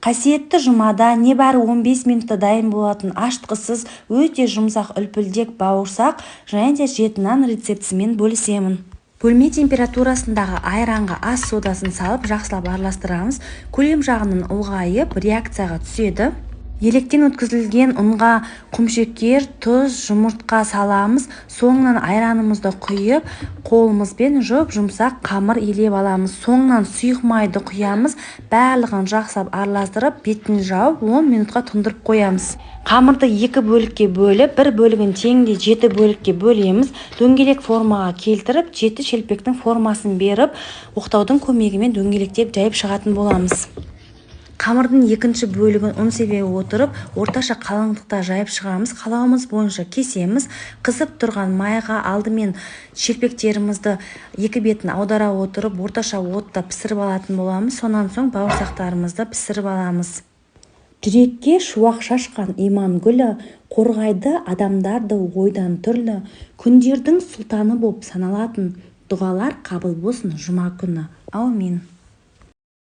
Қасиетті жұмада небәрі 15 минутта дайын болатын аштықсыз өте жұмсақ үлпілдек бауырсақ және де жеті нан рецептісімен бөлісемін. Бөлме температурасындағы айранға ас содасын салып жақсылап араластырамыз. Көлем жағынан ұлғайып реакцияға түседі. Електен өткізілген ұнға құмшекер, тұз, жұмыртқа саламыз. Соңынан айранымызды құйып, қолымызбен жұмсақ қамыр елеп аламыз. Соңынан сұйық майды құямыз. Барлығын жақсылап араластырып, бетін жауып 10 минутқа тұндырып қоямыз. Қамырды 2 бөлікке бөліп, бір бөлігін теңде 7 бөлікке бөлеміз. Дөңгелек формаға келтіріп, 7 шелпектің формасын беріп, оқтаудың көмегімен дөңгелектеп жайып шығатын боламыз. Қамырдың екінші бөлігін ұн себе отырып, орташа қалыңдықта жайып шығамыз. Қалауымыз бойынша кесеміз. Қызып тұрған майға алдымен шелпектерімізді екі бетін аудара отырып, орташа отта пісіріп алатын боламыз. Сонан соң бауырсақтарымызды пісіріп аламыз. Жүрекке шуақ шашқан Имангүлі, қорғайды адамдарды ойдан түрлі, күндердің сұлтаны боп саналатын, дұғалар қабыл болсын жұма күні. Аумин.